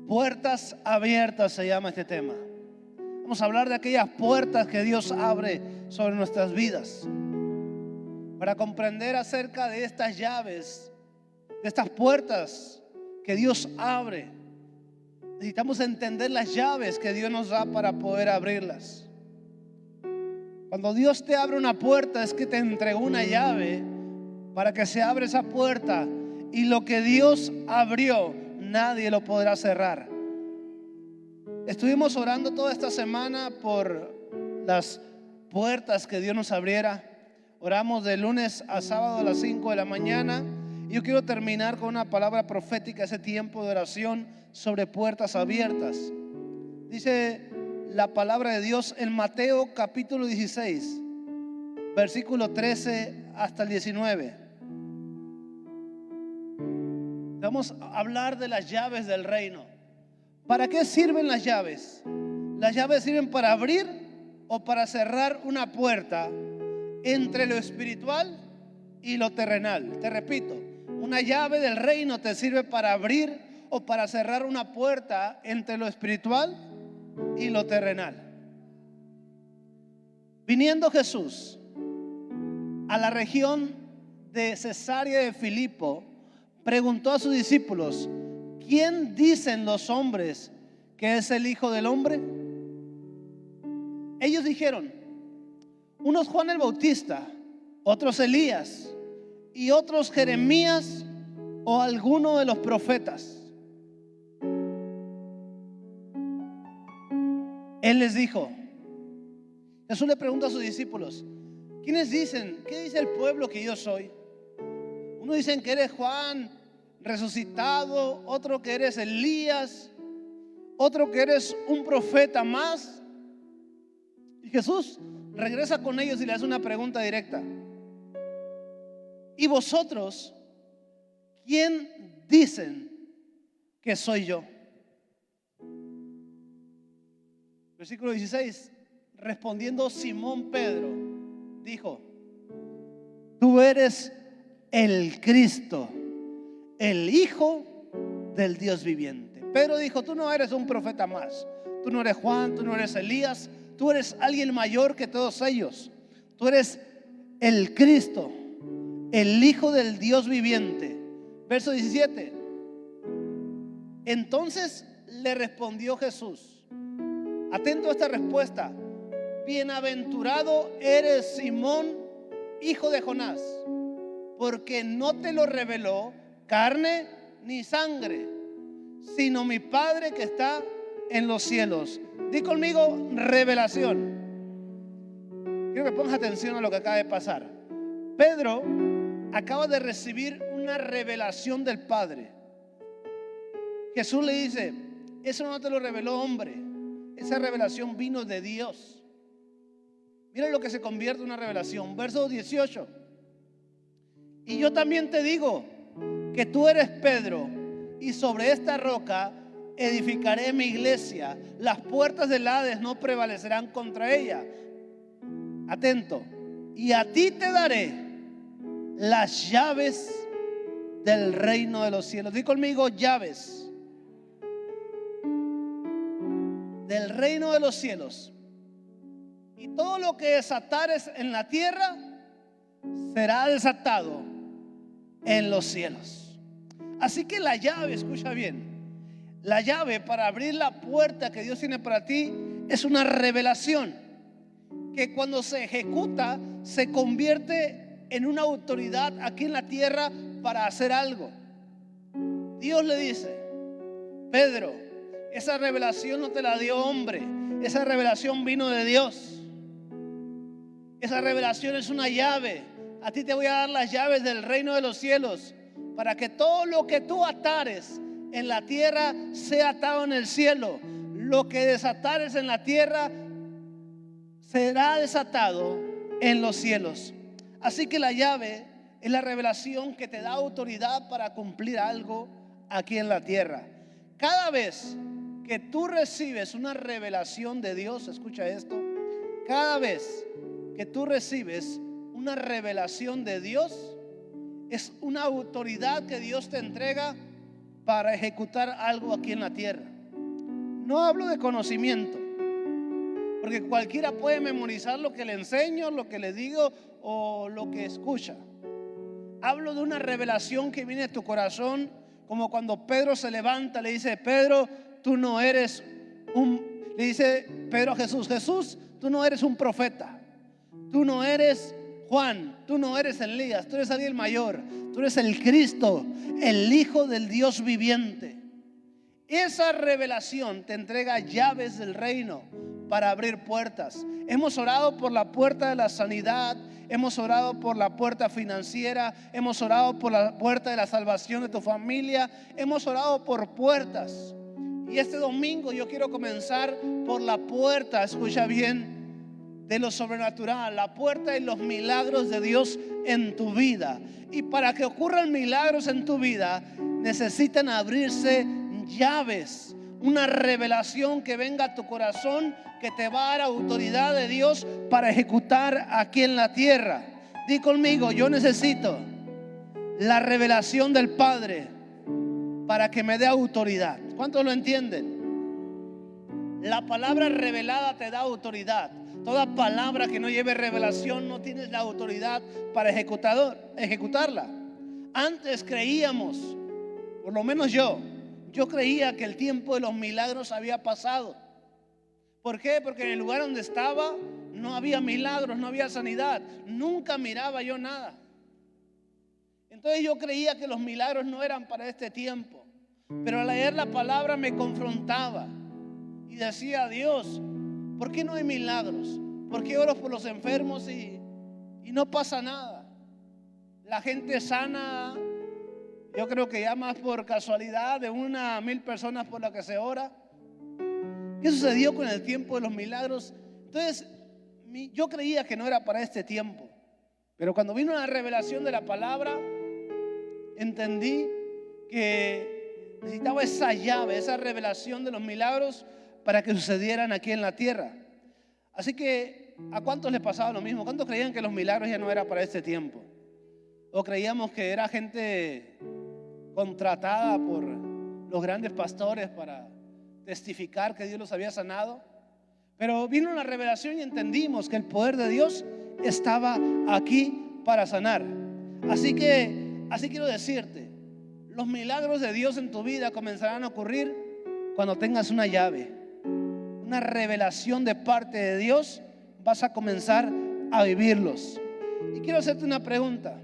Puertas abiertas se llama este tema. Vamos a hablar de aquellas puertas que Dios abre sobre nuestras vidas. Para comprender acerca de estas llaves, de estas puertas que Dios abre, necesitamos entender las llaves que Dios nos da para poder abrirlas. Cuando Dios te abre una puerta, es que te entregó una llave para que se abra esa puerta, y lo que Dios abrió, nadie lo podrá cerrar. Estuvimos orando toda esta semana por las puertas que Dios nos abriera. Oramos de lunes a sábado a las 5 de la mañana. Y yo quiero terminar con una palabra profética, ese tiempo de oración sobre puertas abiertas. Dice la palabra de Dios en Mateo capítulo 16, versículo 13 hasta el 19. Vamos a hablar de las llaves del reino. ¿Para qué sirven las llaves? Las llaves sirven para abrir o para cerrar una puerta entre lo espiritual y lo terrenal. Te repito, una llave del reino te sirve para abrir o para cerrar una puerta entre lo espiritual y lo terrenal. Viniendo Jesús a la región de Cesarea de Filipo, preguntó a sus discípulos: ¿quién dicen los hombres que es el Hijo del Hombre? Ellos dijeron: unos Juan el Bautista, otros Elías, y otros Jeremías o alguno de los profetas. Él les dijo, Jesús le pregunta a sus discípulos: ¿quiénes dicen? ¿Qué dice el pueblo que yo soy? Unos dicen que eres Juan resucitado, otro que eres Elías, otro que eres un profeta más. Y Jesús regresa con ellos y le hace una pregunta directa: ¿y vosotros quién dicen que soy yo? Versículo 16. Respondiendo Simón Pedro, dijo: tú eres el Cristo, el Hijo del Dios viviente. Pedro dijo: tú no eres un profeta más, tú no eres Juan, tú no eres Elías, tú eres alguien mayor que todos ellos. Tú eres el Cristo, el Hijo del Dios viviente. Verso 17. Entonces le respondió Jesús, atento a esta respuesta: bienaventurado eres Simón, hijo de Jonás, porque no te lo reveló carne ni sangre, sino mi Padre que está en los cielos. Di conmigo: revelación. Quiero que pongas atención a lo que acaba de pasar. Pedro acaba de recibir una revelación del Padre. Jesús le dice: eso no te lo reveló hombre, esa revelación vino de Dios. Mira lo que se convierte en una revelación. Verso 18. Y yo también te digo que tú eres Pedro, y sobre esta roca edificaré mi iglesia. Las puertas del Hades no prevalecerán contra ella. Atento. Y a ti te daré las llaves del reino de los cielos. Di conmigo: llaves del reino de los cielos. Y todo lo que desatares en la tierra será desatado en los cielos. Así que la llave, escucha bien, la llave para abrir la puerta que Dios tiene para ti es una revelación que cuando se ejecuta se convierte en una autoridad aquí en la tierra para hacer algo. Dios le dice: Pedro, esa revelación no te la dio hombre, esa revelación vino de Dios. Esa revelación es una llave. A ti te voy a dar las llaves del reino de los cielos, para que todo lo que tú atares en la tierra sea atado en el cielo. Lo que desatares en la tierra será desatado en los cielos. Así que la llave es la revelación que te da autoridad para cumplir algo aquí en la tierra. Cada vez que tú recibes una revelación de Dios, escucha esto, cada vez que tú recibes una revelación de Dios, es una autoridad que Dios te entrega para ejecutar algo aquí en la tierra. No hablo de conocimiento, porque cualquiera puede memorizar lo que le enseño, lo que le digo o lo que escucha. Hablo de una revelación que viene de tu corazón, como cuando Pedro se levanta, le dice: Pedro, tú no eres le dice Pedro a Jesús: Jesús, tú no eres un profeta, tú no eres Juan, tú no eres Elías, tú eres alguien mayor, tú eres el Cristo, el Hijo del Dios viviente. Esa revelación te entrega llaves del reino para abrir puertas. Hemos orado por la puerta de la sanidad, hemos orado por la puerta financiera, hemos orado por la puerta de la salvación de tu familia, hemos orado por puertas. Y este domingo yo quiero comenzar por la puerta, escucha bien, de lo sobrenatural, la puerta de los milagros de Dios en tu vida. Y para que ocurran milagros en tu vida, necesitan abrirse llaves, una revelación que venga a tu corazón, que te va a dar autoridad de Dios para ejecutar aquí en la tierra. Di conmigo: yo necesito la revelación del Padre para que me dé autoridad. ¿Cuántos lo entienden? La palabra revelada te da autoridad. Toda palabra que no lleve revelación no tienes la autoridad para ejecutarla. Antes creíamos, por lo menos yo creía que el tiempo de los milagros había pasado. ¿Por qué? Porque en el lugar donde estaba no había milagros, no había sanidad, nunca miraba yo nada. Entonces yo creía que los milagros no eran para este tiempo. Pero al leer la palabra me confrontaba y decía: Dios, ¿por qué no hay milagros? ¿Por qué oro por los enfermos y no pasa nada? La gente sana, yo creo que ya más por casualidad, de 1 a 1000 personas por las que se ora. ¿Qué sucedió con el tiempo de los milagros? Entonces yo creía que no era para este tiempo. Pero cuando vino la revelación de la palabra, entendí que necesitaba esa llave, esa revelación de los milagros para que sucedieran aquí en la tierra. Así que, ¿a cuántos les pasaba lo mismo? ¿Cuántos creían que los milagros ya no era para este tiempo? ¿O creíamos que era gente contratada por los grandes pastores para testificar que Dios los había sanado? Pero vino la revelación y entendimos que el poder de Dios estaba aquí para sanar. Así quiero decirte: los milagros de Dios en tu vida comenzarán a ocurrir cuando tengas una llave, una revelación de parte de Dios. Vas a comenzar a vivirlos. Y quiero hacerte una pregunta: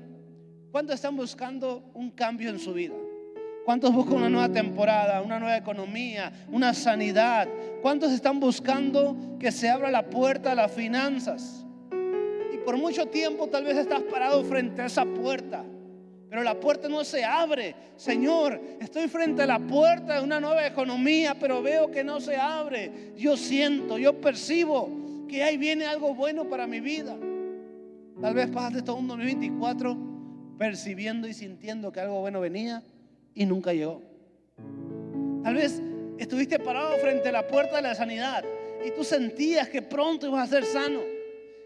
¿cuántos están buscando un cambio en su vida? ¿Cuántos buscan una nueva temporada, una nueva economía, una sanidad? ¿Cuántos están buscando que se abra la puerta a las finanzas? Y por mucho tiempo tal vez estás parado frente a esa puerta, pero la puerta no se abre. Señor, estoy frente a la puerta de una nueva economía, pero veo que no se abre. Yo siento, yo percibo que ahí viene algo bueno para mi vida. Tal vez pasaste todo un 2024 percibiendo y sintiendo que algo bueno venía y nunca llegó. Tal vez estuviste parado frente a la puerta de la sanidad y tú sentías que pronto ibas a ser sano,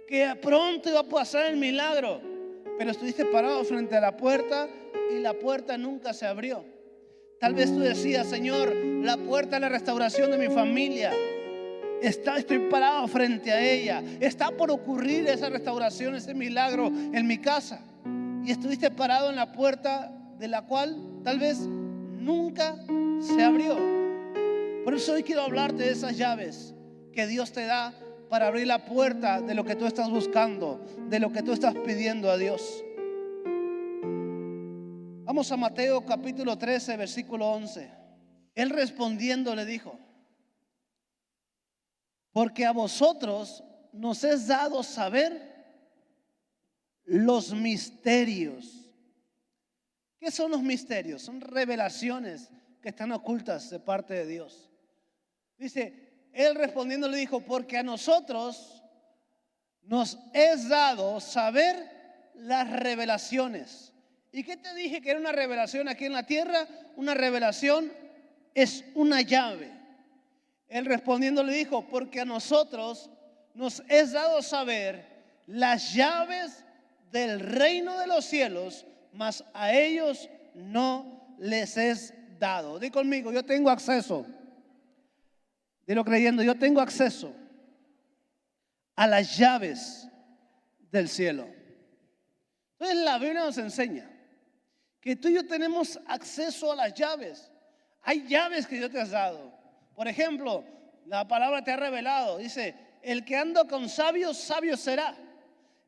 que pronto iba a pasar el milagro, pero estuviste parado frente a la puerta y la puerta nunca se abrió. Tal vez tú decías: Señor, la puerta de la restauración de mi familia estoy parado frente a ella, está por ocurrir esa restauración, ese milagro en mi casa, y estuviste parado en la puerta de la cual tal vez nunca se abrió. Por eso hoy quiero hablarte de esas llaves que Dios te da para abrir la puerta de lo que tú estás buscando, de lo que tú estás pidiendo a Dios. Vamos a Mateo capítulo 13, versículo 11. Él respondiendo le dijo: porque a vosotros nos es dado saber los misterios. ¿Qué son los misterios? Son revelaciones que están ocultas de parte de Dios. Dice, él respondiendo le dijo: porque a nosotros nos es dado saber las revelaciones. ¿Y qué te dije que era una revelación aquí en la tierra? Una revelación es una llave. Él respondiendo le dijo: porque a nosotros nos es dado saber las llaves del reino de los cielos, mas a ellos no les es dado. Di conmigo: yo tengo acceso Dilo creyendo, yo tengo acceso a las llaves del cielo. Entonces la Biblia nos enseña que tú y yo tenemos acceso a las llaves. Hay llaves que Dios te ha dado. Por ejemplo, la palabra te ha revelado. Dice, el que anda con sabios, sabio será.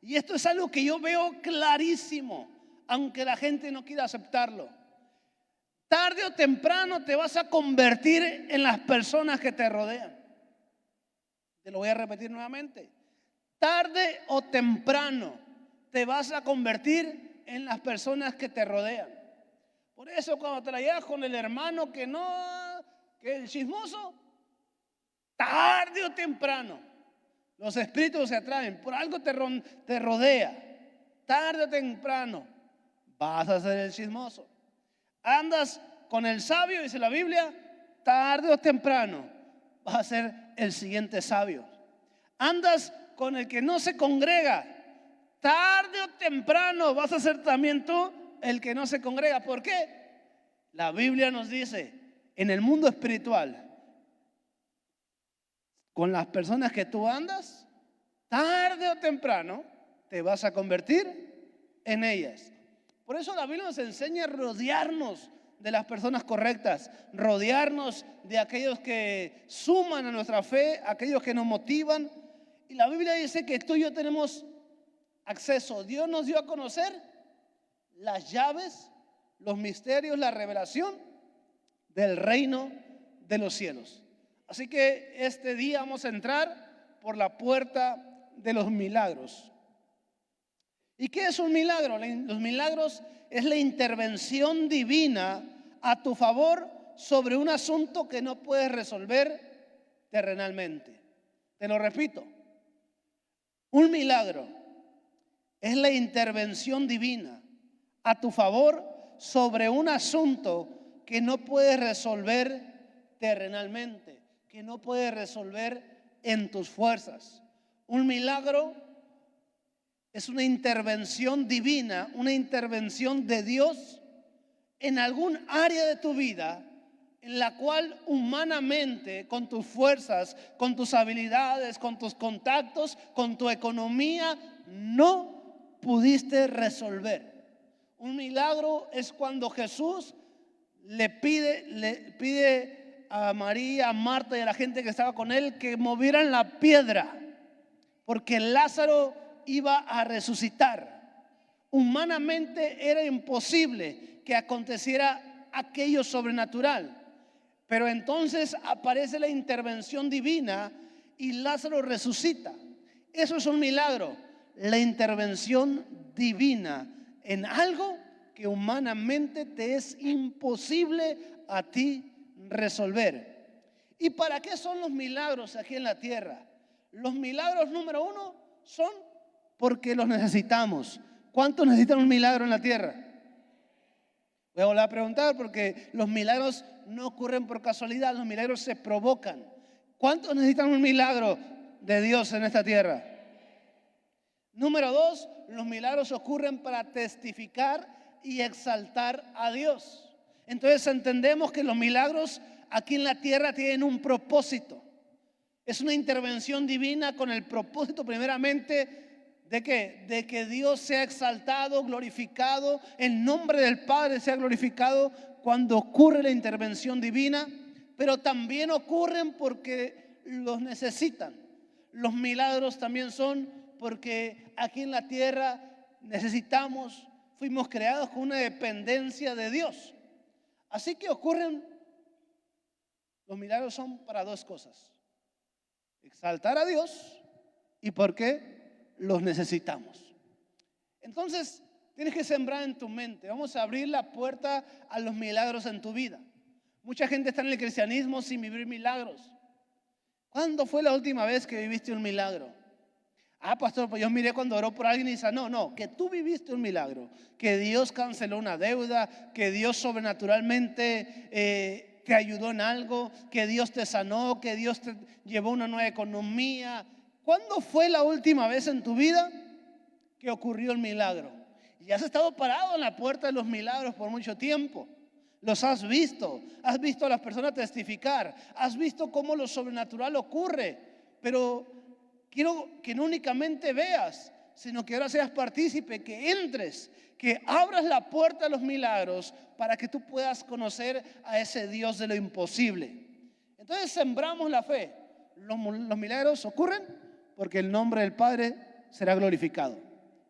Y esto es algo que yo veo clarísimo, aunque la gente no quiera aceptarlo. Tarde o temprano te vas a convertir en las personas que te rodean. Te lo voy a repetir nuevamente. Tarde o temprano te vas a convertir en las personas que te rodean. Por eso cuando te la llevas con el hermano que el chismoso, tarde o temprano los espíritus se atraen. Por algo te rodea. Tarde o temprano vas a ser el chismoso. Andas con el sabio, dice la Biblia, tarde o temprano vas a ser el siguiente sabio. Andas con el que no se congrega, tarde o temprano vas a ser también tú el que no se congrega. ¿Por qué? La Biblia nos dice, en el mundo espiritual, con las personas que tú andas, tarde o temprano te vas a convertir en ellas. Por eso la Biblia nos enseña a rodearnos de las personas correctas, rodearnos de aquellos que suman a nuestra fe, aquellos que nos motivan. Y la Biblia dice que tú y yo tenemos acceso. Dios nos dio a conocer las llaves, los misterios, la revelación del reino de los cielos. Así que este día vamos a entrar por la puerta de los milagros. ¿Y qué es un milagro? Los milagros es la intervención divina a tu favor sobre un asunto que no puedes resolver terrenalmente. Te lo repito. Un milagro es la intervención divina a tu favor sobre un asunto que no puedes resolver terrenalmente, que no puedes resolver en tus fuerzas. Un milagro es una intervención divina, una intervención de Dios en algún área de tu vida en la cual humanamente, con tus fuerzas, con tus habilidades, con tus contactos, con tu economía, no pudiste resolver. Un milagro es cuando Jesús le pide a María, a Marta y a la gente que estaba con él que movieran la piedra, porque Lázaro iba a resucitar. Humanamente era imposible que aconteciera aquello sobrenatural, pero entonces aparece la intervención divina y Lázaro resucita. Eso es un milagro, la intervención divina en algo que humanamente te es imposible a ti resolver. ¿Y para qué son los milagros aquí en la tierra? Los milagros, número uno, son porque los necesitamos. ¿Cuántos necesitan un milagro en la tierra? Voy a volver a preguntar porque los milagros no ocurren por casualidad, los milagros se provocan. ¿Cuántos necesitan un milagro de Dios en esta tierra? Número dos, los milagros ocurren para testificar y exaltar a Dios. Entonces entendemos que los milagros aquí en la tierra tienen un propósito. Es una intervención divina con el propósito primeramente ¿de qué? De que Dios sea exaltado, glorificado, el nombre del Padre sea glorificado cuando ocurre la intervención divina, pero también ocurren porque los necesitan. Los milagros también son porque aquí en la tierra necesitamos, fuimos creados con una dependencia de Dios. Así que ocurren, los milagros son para dos cosas: exaltar a Dios y porque los necesitamos. Entonces tienes que sembrar en tu mente. Vamos a abrir la puerta a los milagros en tu vida. Mucha gente está en el cristianismo sin vivir milagros. ¿Cuándo fue la última vez que viviste un milagro? Pastor, pues yo miré cuando oró por alguien y dice, no, que tú viviste un milagro, que Dios canceló una deuda, que Dios sobrenaturalmente te ayudó en algo, que Dios te sanó, que Dios te llevó a una nueva economía. ¿Cuándo fue la última vez en tu vida que ocurrió el milagro? Y has estado parado en la puerta de los milagros por mucho tiempo, Los has visto a las personas testificar, has visto cómo lo sobrenatural ocurre, pero quiero que no únicamente veas, sino que ahora seas partícipe, que entres, que abras la puerta a los milagros para que tú puedas conocer a ese Dios de lo imposible. Entonces sembramos la fe. Los milagros ocurren porque el nombre del Padre será glorificado.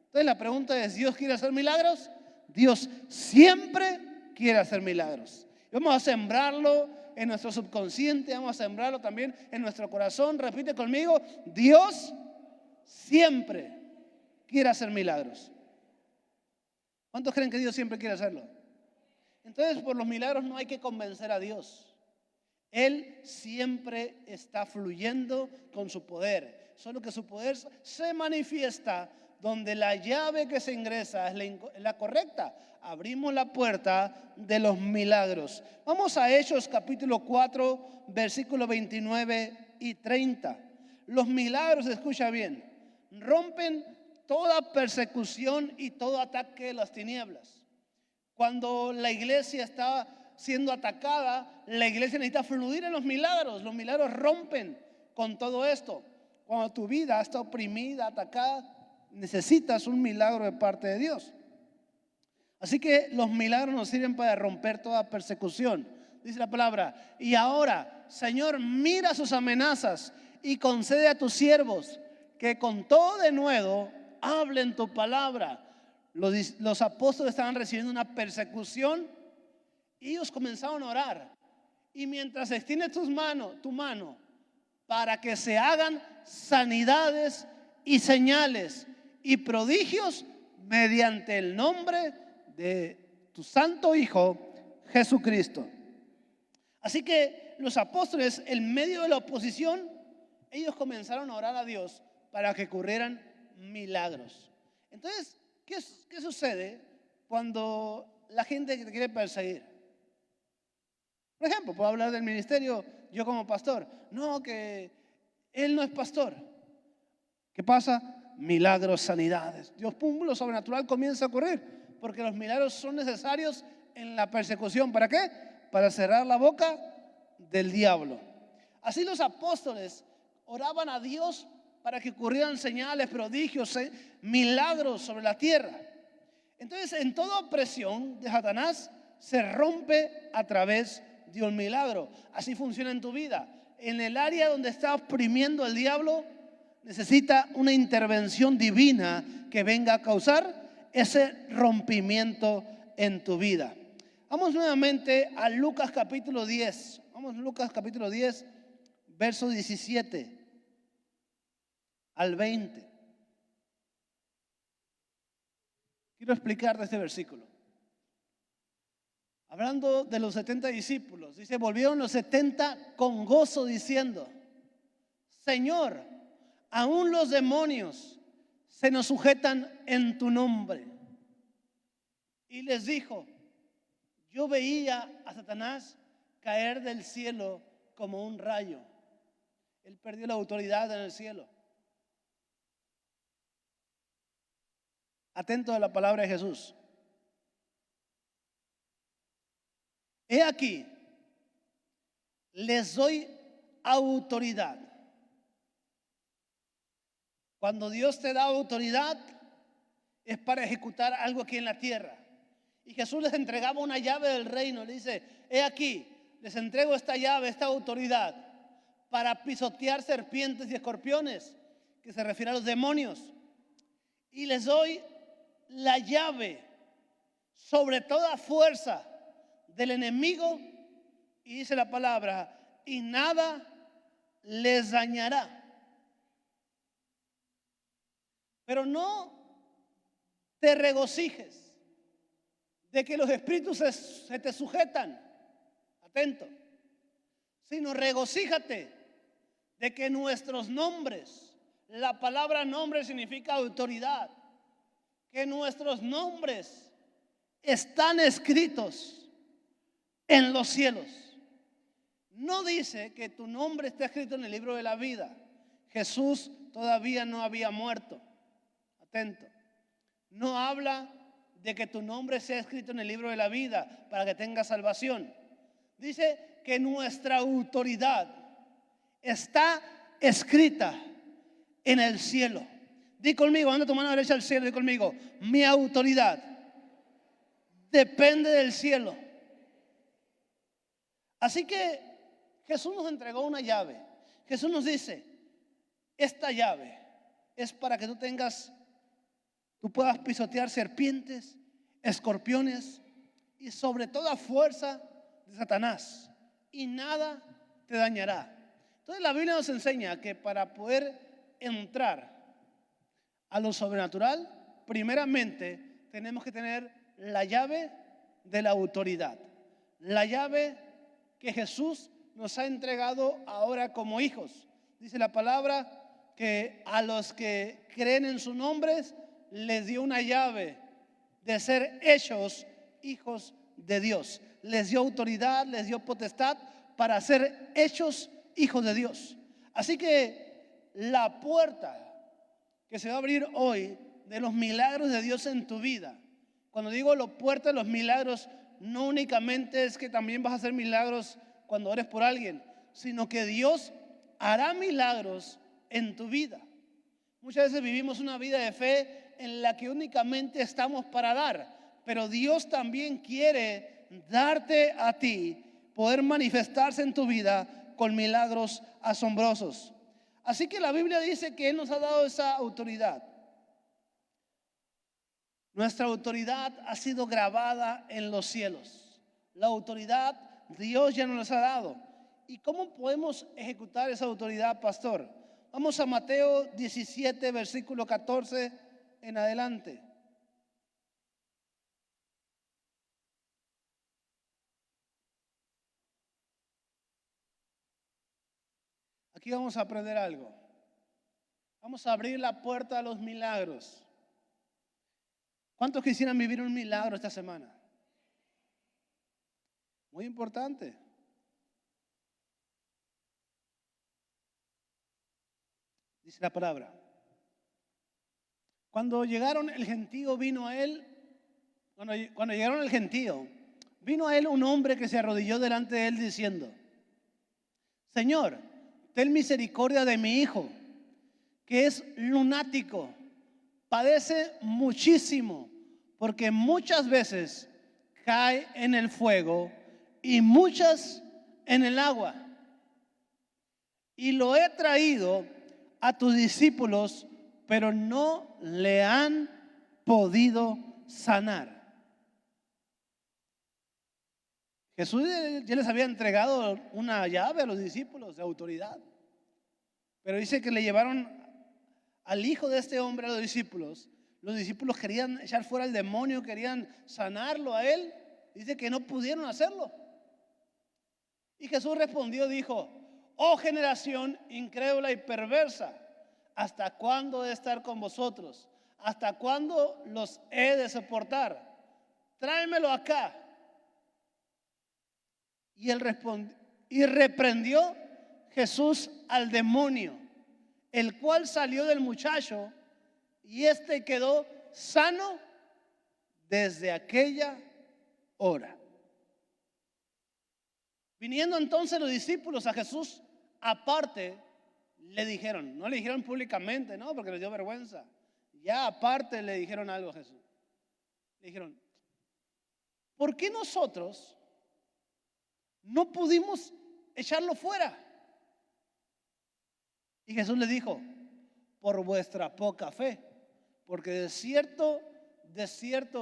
Entonces la pregunta es, ¿Dios quiere hacer milagros? Dios siempre quiere hacer milagros. Vamos a sembrarlo en nuestro subconsciente, vamos a sembrarlo también en nuestro corazón. Repite conmigo, Dios siempre quiere hacer milagros. ¿Cuántos creen que Dios siempre quiere hacerlo? Entonces, por los milagros no hay que convencer a Dios. Él siempre está fluyendo con su poder. Solo que su poder se manifiesta donde la llave que se ingresa es la correcta. Abrimos la puerta de los milagros. Vamos a Hechos capítulo 4, versículos 29 y 30. Los milagros, escucha bien, rompen toda persecución y todo ataque de las tinieblas. Cuando la iglesia está siendo atacada, la iglesia necesita fluir en los milagros. Los milagros rompen con todo esto. Cuando tu vida está oprimida, atacada, necesitas un milagro de parte de Dios. Así que los milagros nos sirven para romper toda persecución. Dice la palabra, y ahora, Señor, mira sus amenazas y concede a tus siervos que con todo denuedo hablen tu palabra. Los apóstoles estaban recibiendo una persecución y ellos comenzaron a orar. Y mientras extiendes tu mano para que se hagan sanidades y señales y prodigios mediante el nombre de tu santo Hijo Jesucristo. Así que los apóstoles, en medio de la oposición, ellos comenzaron a orar a Dios para que ocurrieran milagros. Entonces, ¿qué sucede cuando la gente te quiere perseguir? Por ejemplo, puedo hablar del ministerio, yo como pastor. No, que él no es pastor. ¿Qué pasa? Milagros, sanidades. Dios, pum, lo sobrenatural comienza a ocurrir. Porque los milagros son necesarios en la persecución. ¿Para qué? Para cerrar la boca del diablo. Así los apóstoles oraban a Dios para que ocurrieran señales, prodigios, milagros sobre la tierra. Entonces, en toda opresión de Satanás se rompe a través de un milagro. Así funciona en tu vida. En el área donde está oprimiendo el diablo, necesita una intervención divina que venga a causar ese rompimiento en tu vida. Vamos nuevamente a Lucas capítulo 10. Vamos a Lucas capítulo 10, verso 17 al 20. Quiero explicarte este versículo. Hablando de los 70 discípulos, dice, volvieron los 70 con gozo diciendo, Señor, aún los demonios se nos sujetan en tu nombre. Y les dijo, yo veía a Satanás caer del cielo como un rayo. Él perdió la autoridad en el cielo. Atento a la palabra de Jesús. He aquí, les doy autoridad. Cuando Dios te da autoridad, es para ejecutar algo aquí en la tierra. Y Jesús les entregaba una llave del reino. Le dice, he aquí, les entrego esta llave, esta autoridad, para pisotear serpientes y escorpiones, que se refiere a los demonios. Y les doy la llave sobre toda fuerza del enemigo, y dice la palabra, y nada les dañará. Pero no te regocijes de que los espíritus se te sujetan, atento, sino regocíjate de que nuestros nombres, la palabra nombre significa autoridad, que nuestros nombres están escritos en los cielos. No dice que tu nombre está escrito en el libro de la vida. Jesús todavía no había muerto. Atento. No habla de que tu nombre sea escrito en el libro de la vida para que tengas salvación. Dice que nuestra autoridad está escrita en el cielo. Di conmigo, anda tu mano derecha al cielo, di conmigo, mi autoridad depende del cielo. Así que Jesús nos entregó una llave. Jesús nos dice, esta llave es para que tú puedas pisotear serpientes, escorpiones y sobre toda fuerza de Satanás, y nada te dañará. Entonces la Biblia nos enseña que para poder entrar a lo sobrenatural, primeramente tenemos que tener la llave de la autoridad, la llave que Jesús nos ha entregado ahora como hijos. Dice la palabra que a los que creen en su nombre les dio una llave de ser hechos hijos de Dios. Les dio autoridad, les dio potestad para ser hechos hijos de Dios. Así que la puerta que se va a abrir hoy de los milagros de Dios en tu vida, cuando digo la puerta de los milagros, no únicamente es que también vas a hacer milagros cuando ores por alguien, sino que Dios hará milagros en tu vida. Muchas veces vivimos una vida de fe en la que únicamente estamos para dar, pero Dios también quiere darte a ti, poder manifestarse en tu vida con milagros asombrosos. Así que la Biblia dice que Él nos ha dado esa autoridad. Nuestra autoridad ha sido grabada en los cielos. La autoridad Dios ya nos la ha dado. ¿Y cómo podemos ejecutar esa autoridad, pastor? Vamos a Mateo 17, versículo 14 en adelante. Aquí vamos a aprender algo. Vamos a abrir la puerta a los milagros. ¿Cuántos quisieran vivir un milagro esta semana? Muy importante. Dice la palabra. Cuando llegaron el gentío vino a él, cuando llegaron el gentío, vino a él un hombre que se arrodilló delante de él diciendo, Señor, ten misericordia de mi hijo, que es lunático, padece muchísimo, porque muchas veces cae en el fuego y muchas en el agua. Y lo he traído a tus discípulos, pero no le han podido sanar. Jesús ya les había entregado una llave a los discípulos de autoridad, pero dice que le llevaron al hijo de este hombre a los discípulos. Los discípulos querían echar fuera al demonio, querían sanarlo a él. Dice que no pudieron hacerlo. Y Jesús respondió, dijo, oh generación incrédula y perversa, ¿hasta cuándo he de estar con vosotros? ¿Hasta cuándo los he de soportar? Tráemelo acá. Y él respondió, y reprendió Jesús al demonio, el cual salió del muchacho, y éste quedó sano desde aquella hora. Viniendo entonces los discípulos a Jesús aparte, le dijeron, no le dijeron públicamente, no, porque les dio vergüenza. Ya aparte le dijeron algo a Jesús. Le dijeron, ¿por qué nosotros no pudimos echarlo fuera? Y Jesús le dijo, por vuestra poca fe, porque de cierto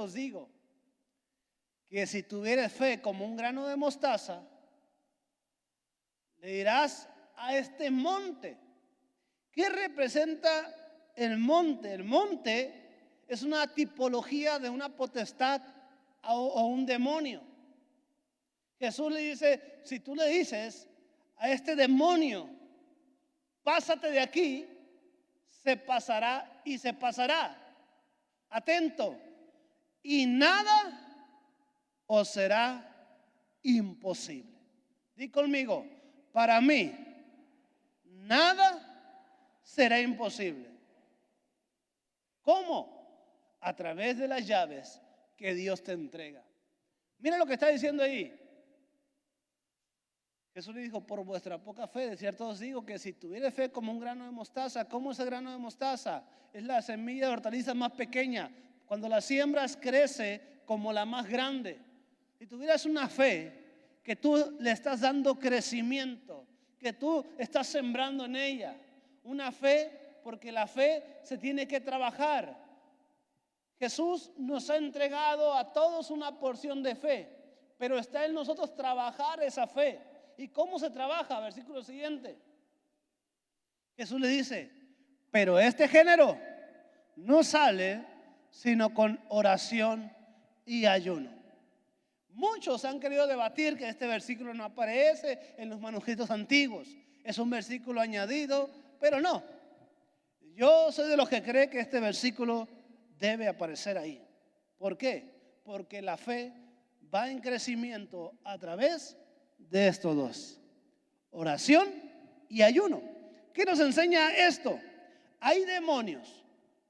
os digo, que si tuvieres fe como un grano de mostaza, le dirás a este monte. ¿Qué representa el monte? El monte es una tipología de una potestad o un demonio. Jesús le dice, si tú le dices a este demonio, pásate de aquí, se pasará y se pasará. Atento. Y nada os será imposible. Di conmigo, para mí, nada será imposible. ¿Cómo? A través de las llaves que Dios te entrega. Mira lo que está diciendo ahí. Jesús le dijo: por vuestra poca fe, de cierto os digo que si tuviere fe como un grano de mostaza. ¿Cómo es el grano de mostaza? Es la semilla de hortaliza más pequeña. Cuando la siembras crece como la más grande. Si tuvieras una fe que tú le estás dando crecimiento, que tú estás sembrando en ella, una fe, porque la fe se tiene que trabajar. Jesús nos ha entregado a todos una porción de fe, pero está en nosotros trabajar esa fe. ¿Y cómo se trabaja? Versículo siguiente. Jesús le dice: pero este género no sale sino con oración y ayuno. Muchos han querido debatir que este versículo no aparece en los manuscritos antiguos. Es un versículo añadido, pero no. Yo soy de los que cree que este versículo debe aparecer ahí. ¿Por qué? Porque la fe va en crecimiento a través de estos dos: oración y ayuno. ¿Qué nos enseña esto? Hay demonios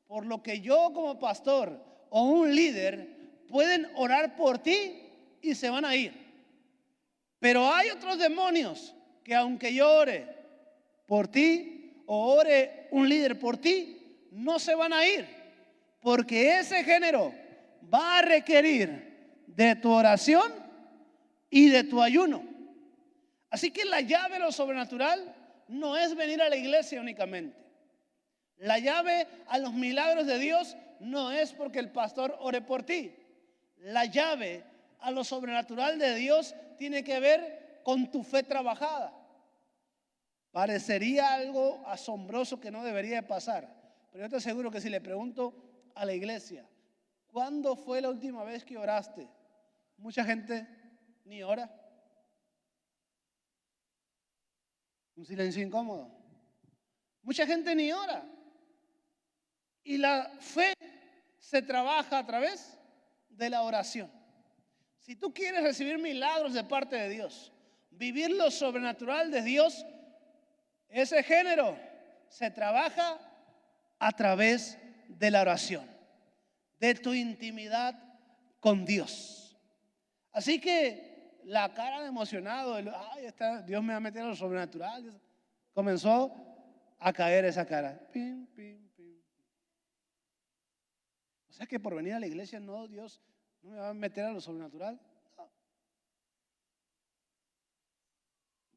por lo que yo como pastor o un líder pueden orar por ti y se van a ir. Pero hay otros demonios que aunque yo ore por ti o ore un líder por ti, no se van a ir, porque ese género va a requerir de tu oración y de tu ayuno. Así que la llave de lo sobrenatural no es venir a la iglesia únicamente. La llave a los milagros de Dios no es porque el pastor ore por ti. La llave a lo sobrenatural de Dios tiene que ver con tu fe trabajada. Parecería algo asombroso que no debería de pasar, pero yo te aseguro que si le pregunto a la iglesia: ¿cuándo fue la última vez que oraste? Mucha gente ni ora. Un silencio incómodo. Mucha gente ni ora. Y la fe se trabaja a través de la oración. Si tú quieres recibir milagros de parte de Dios, vivir lo sobrenatural de Dios, ese género se trabaja a través de la oración, de tu intimidad con Dios. Así que la cara de emocionado, Dios me va a meter a lo sobrenatural, comenzó a caer esa cara. Pim, pim, pim. O sea que por venir a la iglesia, no, Dios no me va a meter a lo sobrenatural. No.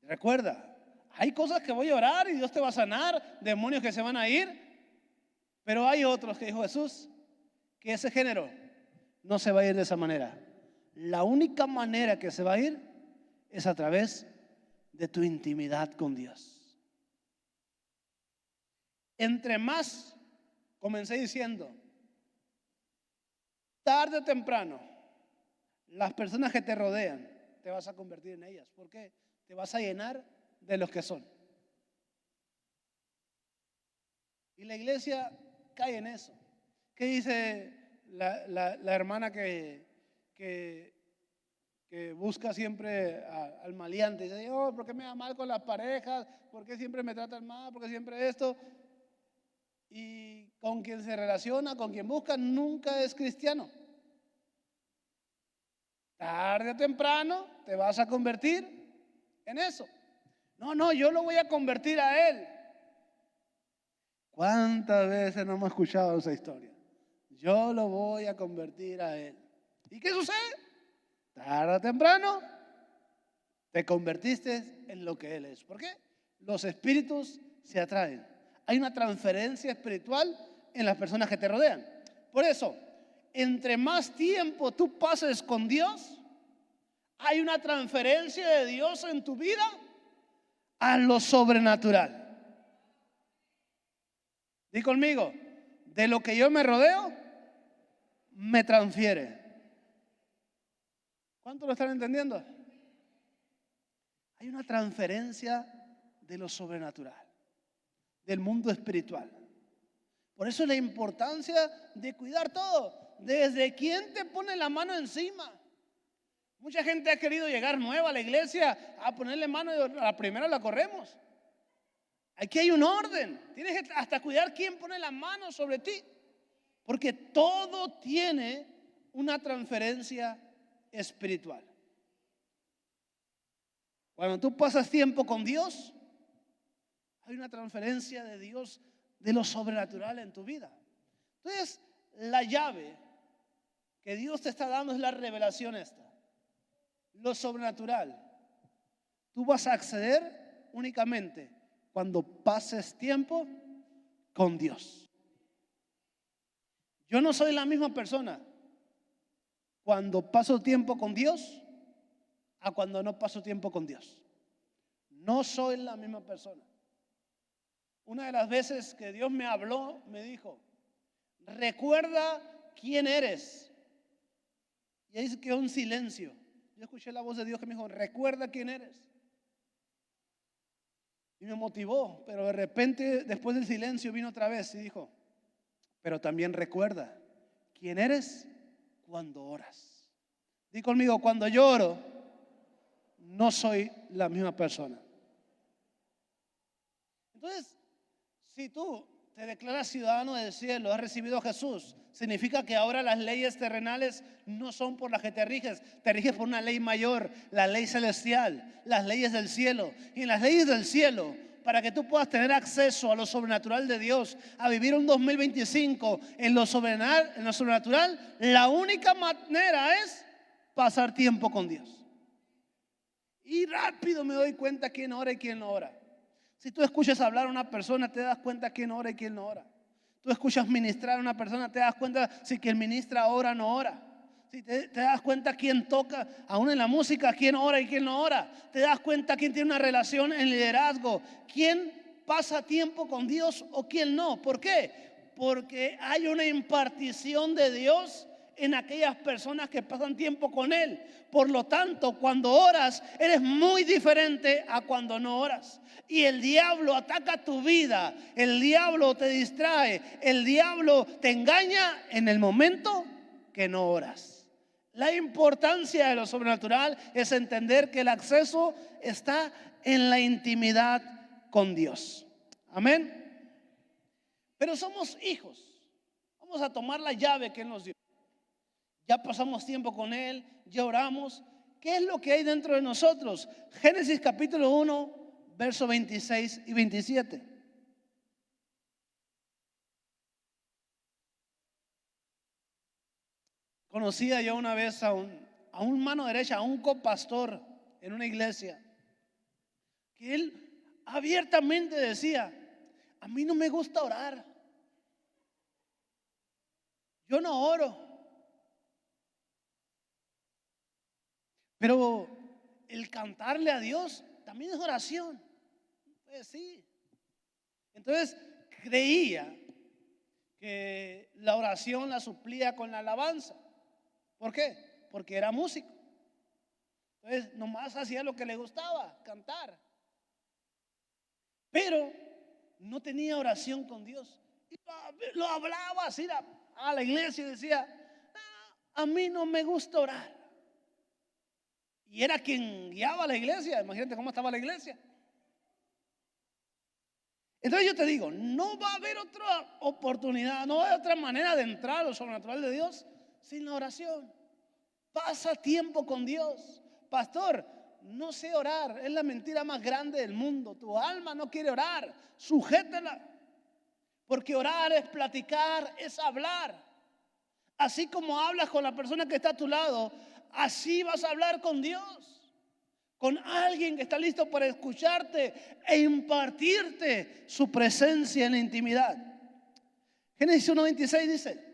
Recuerda, hay cosas que voy a orar y Dios te va a sanar, demonios que se van a ir, pero hay otros que dijo Jesús, que ese género no se va a ir de esa manera. La única manera que se va a ir es a través de tu intimidad con Dios. Entre más, comencé diciendo, tarde o temprano, las personas que te rodean, te vas a convertir en ellas. ¿Por qué? Te vas a llenar de los que son. Y la iglesia cae en eso. ¿Qué dice la hermana que busca siempre al maleante? Dice: oh, ¿por qué me va mal con las parejas? ¿Por qué siempre me tratan mal? ¿Por qué siempre esto? Y con quien se relaciona, con quien busca, nunca es cristiano. Tarde o temprano te vas a convertir en eso. No, yo lo voy a convertir a él. ¿Cuántas veces no hemos escuchado esa historia? Yo lo voy a convertir a él. ¿Y qué sucede? Tarde o temprano te convertiste en lo que él es. ¿Por qué? Los espíritus se atraen. Hay una transferencia espiritual en las personas que te rodean. Por eso, entre más tiempo tú pases con Dios, hay una transferencia de Dios en tu vida a lo sobrenatural. Di conmigo: de lo que yo me rodeo, me transfiere. ¿Cuántos lo están entendiendo? Hay una transferencia de lo sobrenatural, del mundo espiritual. Por eso la importancia de cuidar todo. Desde quién te pone la mano encima. Mucha gente ha querido llegar nueva a la iglesia a ponerle mano y a la primera la corremos. Aquí hay un orden. Tienes que hasta cuidar quién pone la mano sobre ti. Porque todo tiene una transferencia espiritual. Cuando tú pasas tiempo con Dios, hay una transferencia de Dios, de lo sobrenatural en tu vida. Entonces, la llave que Dios te está dando es la revelación esta, lo sobrenatural. Tú vas a acceder únicamente cuando pases tiempo con Dios. Yo no soy la misma persona cuando paso tiempo con Dios a cuando no paso tiempo con Dios. No soy la misma persona. Una de las veces que Dios me habló, me dijo: recuerda quién eres. Y ahí quedó un silencio. Yo escuché la voz de Dios que me dijo: recuerda quién eres. Y me motivó, pero de repente después del silencio vino otra vez y dijo: pero también recuerda quién eres cuando oras. Di conmigo: cuando yo oro, no soy la misma persona. Entonces, si tú te declaras ciudadano del cielo, has recibido a Jesús, significa que ahora las leyes terrenales no son por las que te riges por una ley mayor, la ley celestial, las leyes del cielo. Y en las leyes del cielo, para que tú puedas tener acceso a lo sobrenatural de Dios, a vivir un 2025 en lo sobrenatural, la única manera es pasar tiempo con Dios. Y rápido me doy cuenta quién ora y quién no ora. Si tú escuchas hablar a una persona, te das cuenta quién ora y quién no ora. Tú escuchas ministrar a una persona, te das cuenta si quien ministra ora o no ora. Si te das cuenta quién toca, aún en la música, quién ora y quién no ora. Te das cuenta quién tiene una relación en liderazgo, quién pasa tiempo con Dios o quién no. ¿Por qué? Porque hay una impartición de Dios en aquellas personas que pasan tiempo con Él. Por lo tanto, cuando oras, eres muy diferente a cuando no oras. Y el diablo ataca tu vida, el diablo te distrae, el diablo te engaña en el momento que no oras. La importancia de lo sobrenatural es entender que el acceso está en la intimidad con Dios. Amén. Pero somos hijos. Vamos a tomar la llave que Él nos dio. Ya pasamos tiempo con Él, ya oramos. ¿Qué es lo que hay dentro de nosotros? Génesis capítulo 1, versos 26 y 27. Conocía yo una vez a un mano derecha, a un copastor en una iglesia, que él abiertamente decía: a mí no me gusta orar. Yo no oro. Pero el cantarle a Dios también es oración. Pues sí. Entonces creía que la oración la suplía con la alabanza. ¿Por qué? Porque era músico. Entonces nomás hacía lo que le gustaba, cantar. Pero no tenía oración con Dios. Y lo hablaba así a la iglesia y decía: a mí no me gusta orar. Y era quien guiaba a la iglesia. Imagínate cómo estaba la iglesia. Entonces yo te digo, no va a haber otra oportunidad, no va a haber otra manera de entrar a lo sobrenatural de Dios sin la oración. Pasa tiempo con Dios. Pastor, no sé orar, es la mentira más grande del mundo. Tu alma no quiere orar, sujétala. Porque orar es platicar, es hablar. Así como hablas con la persona que está a tu lado, así vas a hablar con Dios, con alguien que está listo para escucharte e impartirte su presencia en la intimidad. Génesis 1:26 dice: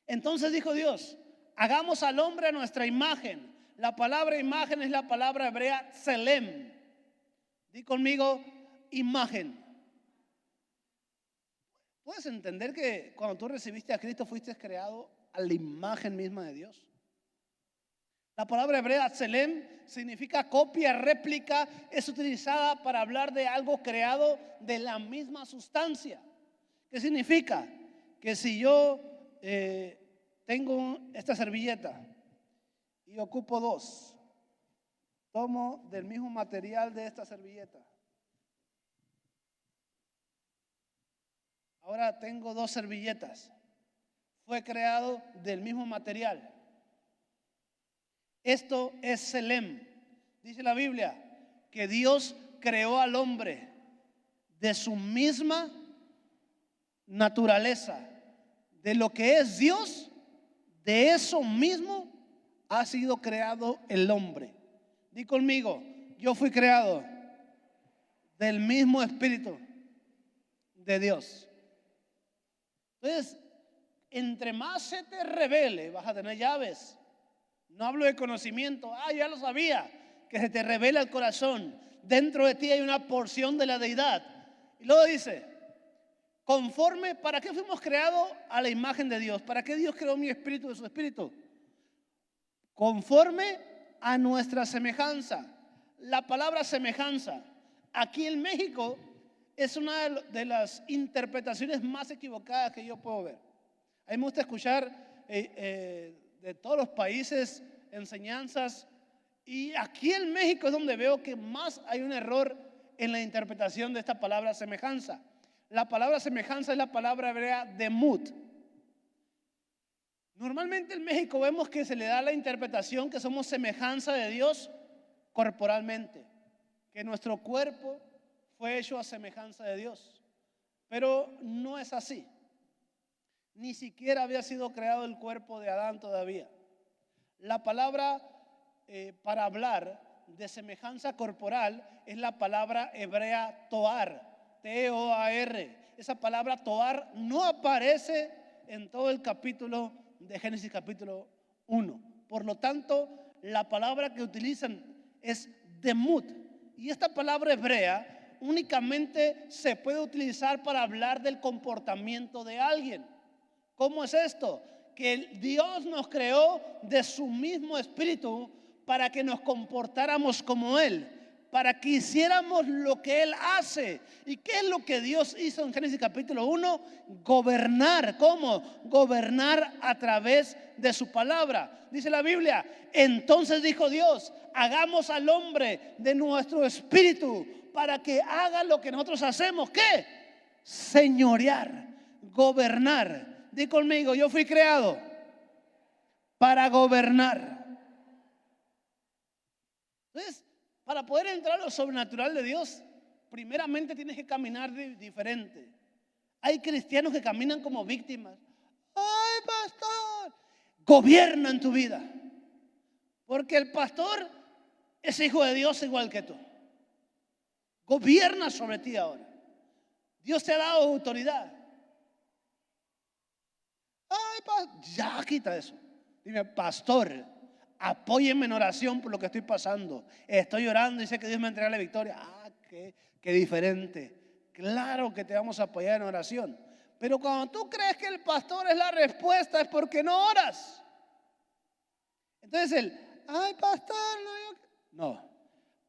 entonces dijo Dios: hagamos al hombre a nuestra imagen. La palabra imagen es la palabra hebrea tselem. Di conmigo: imagen. ¿Puedes entender que cuando tú recibiste a Cristo fuiste creado a la imagen misma de Dios? La palabra hebrea tselem significa copia, réplica. Es utilizada para hablar de algo creado de la misma sustancia. ¿Qué significa? Que si yo tengo esta servilleta y ocupo dos, tomo del mismo material de esta servilleta. Ahora tengo dos servilletas. fue creado del mismo material. Esto es Selem. Dice la Biblia que Dios creó al hombre de su misma naturaleza. De lo que es Dios, de eso mismo ha sido creado el hombre. Di conmigo, yo fui creado del mismo espíritu de Dios. Entonces, entre más se te revele, vas a tener llaves. No hablo de conocimiento. Ya lo sabía, que se te revela el corazón. Dentro de ti hay una porción de la deidad. Y luego dice, conforme, ¿para qué fuimos creados? A la imagen de Dios. ¿Para qué Dios creó mi espíritu de su espíritu? Conforme a nuestra semejanza. La palabra semejanza, aquí en México, es una de las interpretaciones más equivocadas que yo puedo ver. A mí me gusta escuchar de todos los países enseñanzas, y aquí en México es donde veo que más hay un error en la interpretación de esta palabra semejanza. La palabra semejanza es la palabra hebrea demut. Normalmente en México vemos que se le da la interpretación que somos semejanza de Dios corporalmente, que nuestro cuerpo fue hecho a semejanza de Dios, pero no es así. Ni siquiera había sido creado el cuerpo de Adán todavía. La palabra para hablar de semejanza corporal es la palabra hebrea toar, T-O-A-R. Esa palabra toar no aparece en todo el capítulo de Génesis capítulo 1. Por lo tanto, la palabra que utilizan es demut. Y esta palabra hebrea únicamente se puede utilizar para hablar del comportamiento de alguien. ¿Cómo es esto? Que Dios nos creó de su mismo espíritu para que nos comportáramos como Él, para que hiciéramos lo que Él hace. ¿Y qué es lo que Dios hizo en Génesis capítulo 1? Gobernar. ¿Cómo? Gobernar a través de su palabra. Dice la Biblia, entonces dijo Dios, hagamos al hombre de nuestro espíritu para que haga lo que nosotros hacemos. ¿Qué? Señorear, gobernar. Di conmigo, yo fui creado para gobernar. Entonces, para poder entrar a lo sobrenatural de Dios, primeramente tienes que caminar diferente. Hay cristianos que caminan como víctimas. Ay, pastor, gobierna en tu vida, porque el pastor es hijo de Dios igual que tú. Gobierna sobre ti ahora. Dios te ha dado autoridad. Ay, ya quita eso. Dime, pastor, apóyeme en oración por lo que estoy pasando. Estoy orando y sé que Dios me entrega la victoria. Qué diferente. Claro que te vamos a apoyar en oración. Pero cuando tú crees que el pastor es la respuesta, es porque no oras. Entonces pastor, no,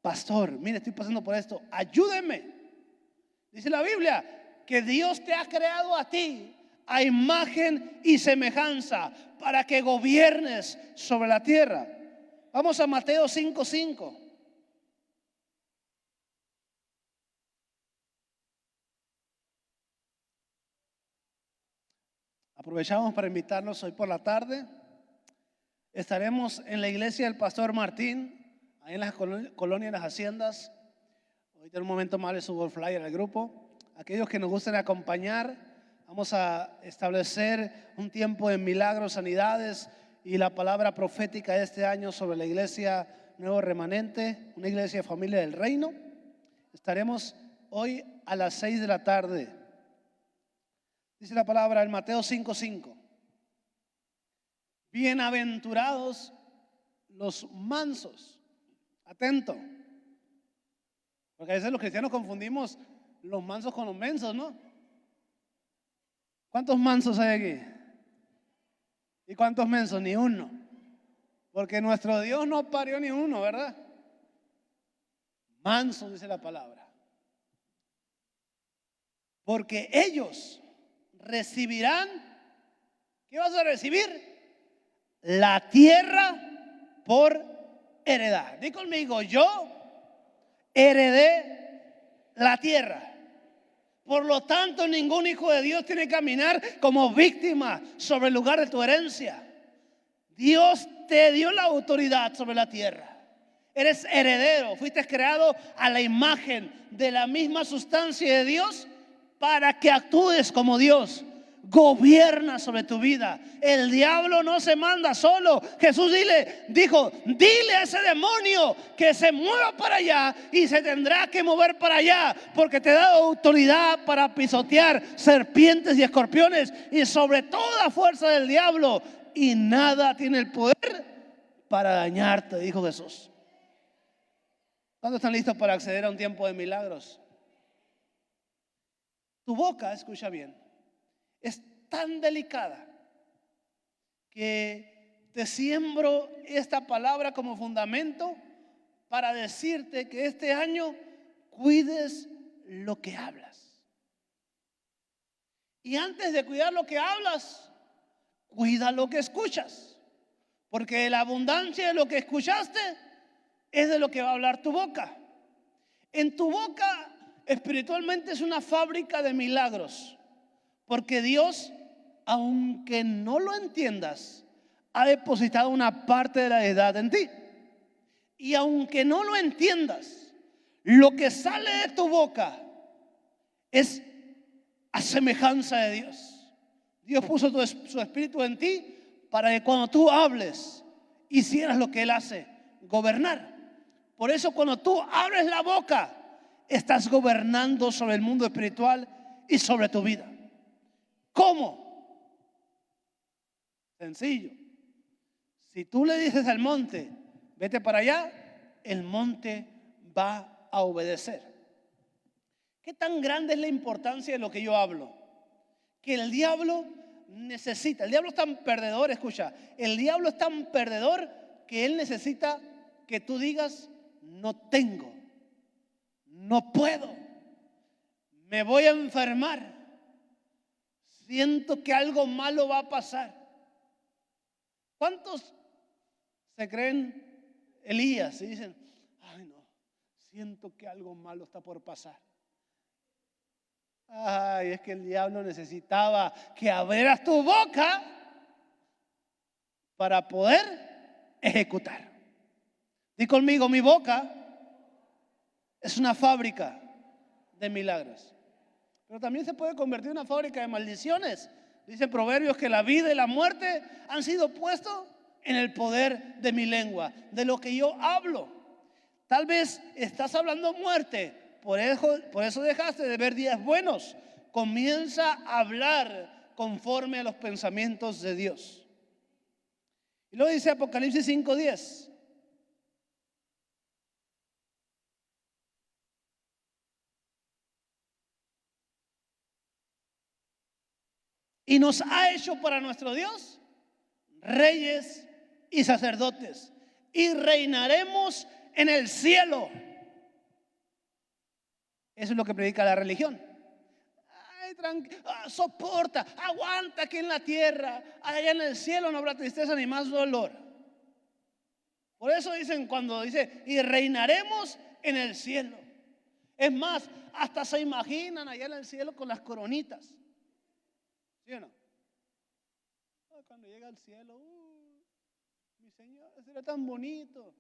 pastor, mire, estoy pasando por esto, ayúdeme. Dice la Biblia que Dios te ha creado a ti a imagen y semejanza para que gobiernes sobre la tierra. Vamos a Mateo 5:5. Aprovechamos para invitarlos hoy por la tarde. Estaremos en la iglesia del Pastor Martín, ahí en la colonia de las Haciendas. Ahorita en un momento más les subo el flyer al grupo. Aquellos que nos gusten acompañar, vamos a establecer un tiempo de milagros, sanidades y la palabra profética de este año sobre la iglesia Nuevo Remanente, una iglesia de familia del reino. Estaremos hoy a las 6 de la tarde. Dice la palabra en Mateo 5:5. Bienaventurados los mansos. Atento. Porque a veces los cristianos confundimos los mansos con los mensos, ¿no? ¿Cuántos mansos hay aquí? ¿Y cuántos mensos? Ni uno. Porque nuestro Dios no parió ni uno, ¿verdad? Mansos, dice la palabra. Porque ellos recibirán, ¿qué vas a recibir? La tierra por heredad. Di conmigo, yo heredé la tierra. Por lo tanto, ningún hijo de Dios tiene que caminar como víctima sobre el lugar de tu herencia. Dios te dio la autoridad sobre la tierra. Eres heredero, fuiste creado a la imagen de la misma sustancia de Dios para que actúes como Dios. Gobierna sobre tu vida. El diablo no se manda solo. Jesús dijo, dile a ese demonio que se mueva para allá y se tendrá que mover para allá, porque te he dado autoridad para pisotear serpientes y escorpiones y sobre toda fuerza del diablo, y nada tiene el poder para dañarte, dijo Jesús. ¿Cuántos están listos para acceder a un tiempo de milagros? Tu boca, escucha bien, es tan delicada que te siembro esta palabra como fundamento para decirte que este año cuides lo que hablas. Y antes de cuidar lo que hablas, cuida lo que escuchas, porque la abundancia de lo que escuchaste es de lo que va a hablar tu boca. En tu boca espiritualmente es una fábrica de milagros, porque Dios, aunque no lo entiendas, ha depositado una parte de la deidad en ti. Y aunque no lo entiendas, lo que sale de tu boca es a semejanza de Dios. Dios puso su espíritu en ti para que cuando tú hables, hicieras lo que Él hace, gobernar. Por eso cuando tú abres la boca, estás gobernando sobre el mundo espiritual y sobre tu vida. ¿Cómo? Sencillo. Si tú le dices al monte, vete para allá, el monte va a obedecer. ¿Qué tan grande es la importancia de lo que yo hablo? Que el diablo necesita, el diablo es tan perdedor, escucha, el diablo es tan perdedor que él necesita que tú digas, no tengo, no puedo, me voy a enfermar, siento que algo malo va a pasar. ¿Cuántos se creen Elías y dicen, ay no, siento que algo malo está por pasar? Ay, es que el diablo necesitaba que abrieras tu boca para poder ejecutar. Di conmigo, mi boca es una fábrica de milagros, pero también se puede convertir en una fábrica de maldiciones. Dice Proverbios que la vida y la muerte han sido puestos en el poder de mi lengua, de lo que yo hablo. Tal vez estás hablando muerte, por eso dejaste de ver días buenos. Comienza a hablar conforme a los pensamientos de Dios. Y luego dice Apocalipsis 5:10. Y nos ha hecho para nuestro Dios reyes y sacerdotes, y reinaremos en el cielo. Eso es lo que predica la religión. Ay, soporta, aguanta aquí en la tierra, allá en el cielo no habrá tristeza ni más dolor. Por eso dicen, cuando dice y reinaremos en el cielo, es más, hasta se imaginan allá en el cielo con las coronitas. ¿Sí o no? Cuando llega al cielo, mi Señor, será tan bonito.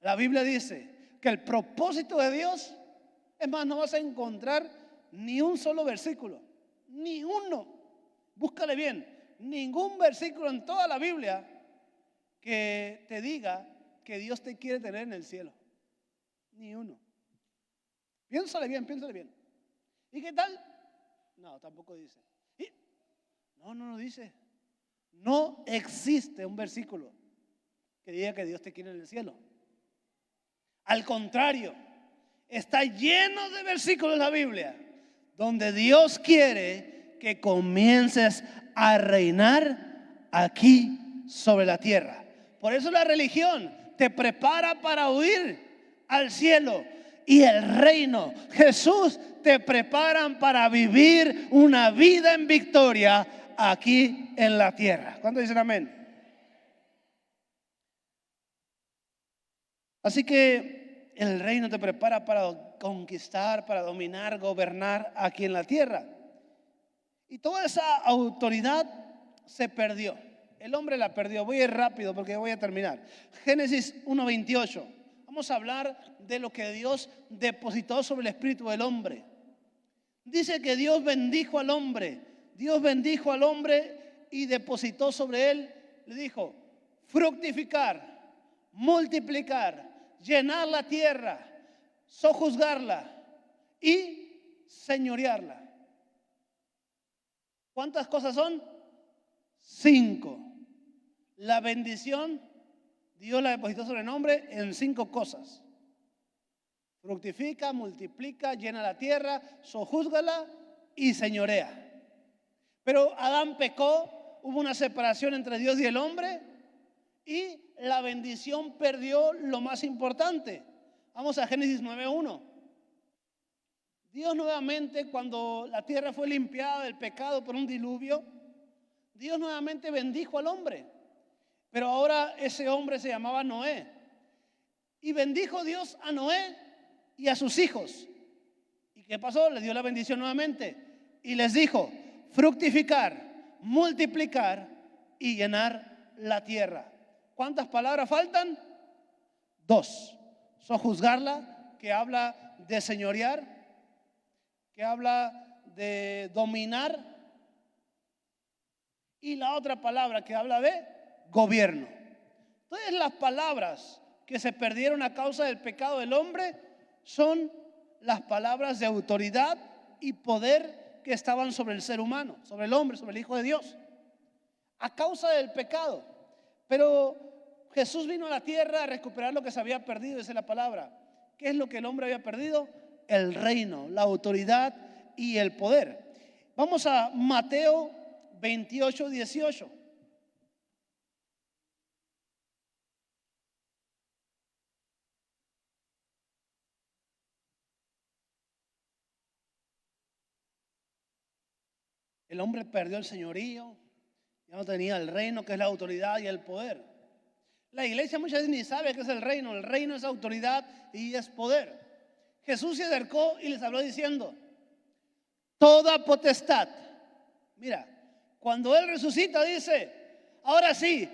La Biblia dice que el propósito de Dios, es más, no vas a encontrar ni un solo versículo, ni uno. Búscale bien, ningún versículo en toda la Biblia que te diga que Dios te quiere tener en el cielo. Ni uno. Piénsale bien, piénsale bien. ¿Y qué tal? No, tampoco dice. No dice. No existe un versículo que diga que Dios te quiere en el cielo. Al contrario, está lleno de versículos en la Biblia donde Dios quiere que comiences a reinar aquí sobre la tierra. Por eso la religión te prepara para huir al cielo, y el reino, Jesús, te preparan para vivir una vida en victoria aquí en la tierra. ¿Cuántos dicen amén? Así que el reino te prepara para conquistar, para dominar, gobernar aquí en la tierra. Y toda esa autoridad se perdió. El hombre la perdió. Voy a ir rápido porque voy a terminar. Génesis 1:28. Vamos a hablar de lo que Dios depositó sobre el espíritu del hombre. Dice que Dios bendijo al hombre. Dios bendijo al hombre y depositó sobre él. Le dijo: fructificar, multiplicar, llenar la tierra, sojuzgarla y señorearla. ¿Cuántas cosas son? 5. La bendición Dios la depositó sobre el hombre en 5 cosas: fructifica, multiplica, llena la tierra, sojúzgala y señorea. Pero Adán pecó, hubo una separación entre Dios y el hombre y la bendición perdió lo más importante. Vamos a Génesis 9:1. Dios nuevamente, cuando la tierra fue limpiada del pecado por un diluvio, Dios nuevamente bendijo al hombre. Pero ahora ese hombre se llamaba Noé. Y bendijo Dios a Noé y a sus hijos. ¿Y qué pasó? Les dio la bendición nuevamente. Y les dijo: fructificar, multiplicar y llenar la tierra. ¿Cuántas palabras faltan? 2. Sojuzgarla, que habla de señorear, que habla de dominar, y la otra palabra que habla de gobierno. Entonces, las palabras que se perdieron a causa del pecado del hombre son las palabras de autoridad y poder que estaban sobre el ser humano, sobre el hombre, sobre el Hijo de Dios, a causa del pecado. Pero Jesús vino a la tierra a recuperar lo que se había perdido, dice la palabra. ¿Qué es lo que el hombre había perdido? El reino, la autoridad y el poder. Vamos a Mateo 28:18. El hombre perdió el señorío, ya no tenía el reino, que es la autoridad y el poder. La iglesia muchas veces ni sabe qué es el reino. El reino es autoridad y es poder. Jesús se acercó y les habló diciendo: toda potestad. Mira, cuando Él resucita dice: ahora sí,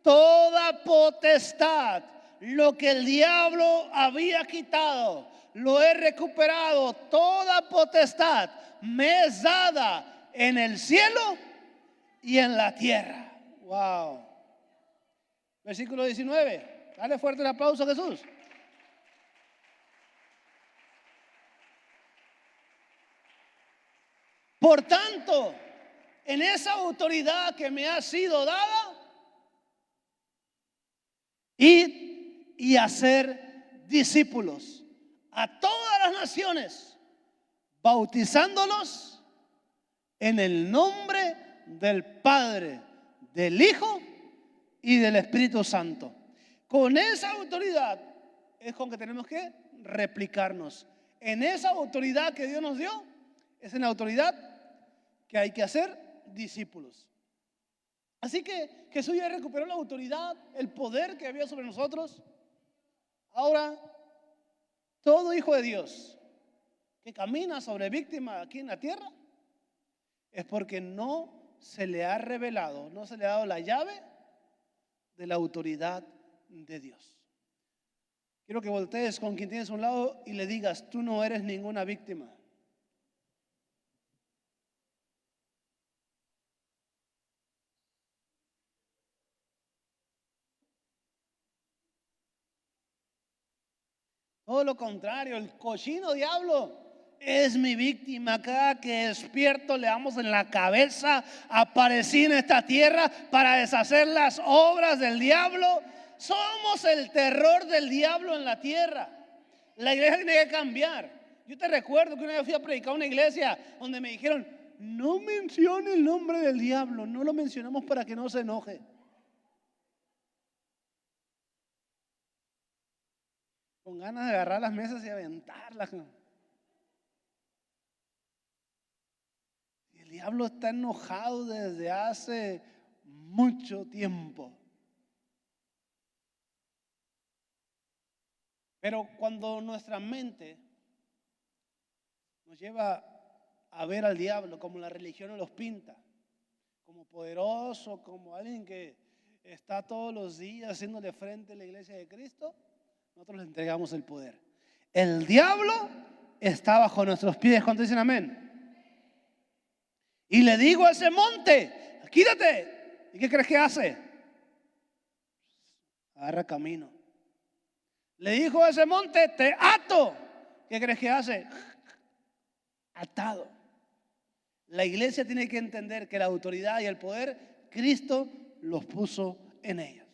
toda potestad, lo que el diablo había quitado, lo he recuperado. Toda potestad me es dada en el cielo y en la tierra. Wow. Versículo 19. Dale fuerte el aplauso a Jesús. Por tanto, en esa autoridad que me ha sido dada, id y hacer discípulos a todas las naciones, bautizándolos en el nombre del Padre, del Hijo y del Espíritu Santo. Con esa autoridad es con que tenemos que replicarnos. En esa autoridad que Dios nos dio, es en la autoridad que hay que hacer discípulos. Así que Jesús ya recuperó la autoridad, el poder que había sobre nosotros. Ahora, todo hijo de Dios que camina sobre víctima aquí en la tierra es porque no se le ha revelado, no se le ha dado la llave de la autoridad de Dios. Quiero que voltees con quien tienes a un lado y le digas: tú no eres ninguna víctima. Todo lo contrario, el cochino diablo es mi víctima. Cada que despierto le damos en la cabeza. Aparecí en esta tierra para deshacer las obras del diablo. Somos el terror del diablo en la tierra. La iglesia tiene que cambiar. Yo te recuerdo que una vez fui a predicar a una iglesia donde me dijeron: no mencione el nombre del diablo. No lo mencionamos para que no se enoje. Con ganas de agarrar las mesas y aventarlas. El diablo está enojado desde hace mucho tiempo. Pero cuando nuestra mente nos lleva a ver al diablo como la religión nos los pinta, como poderoso, como alguien que está todos los días haciéndole frente a la iglesia de Cristo. Nosotros le entregamos el poder. El diablo está bajo nuestros pies. ¿Cuántos dicen amén? Y le digo a ese monte, quítate. ¿Y qué crees que hace? Agarra camino. Le dijo a ese monte, te ato. ¿Qué crees que hace? Atado. La iglesia tiene que entender que la autoridad y el poder, Cristo los puso en ellos.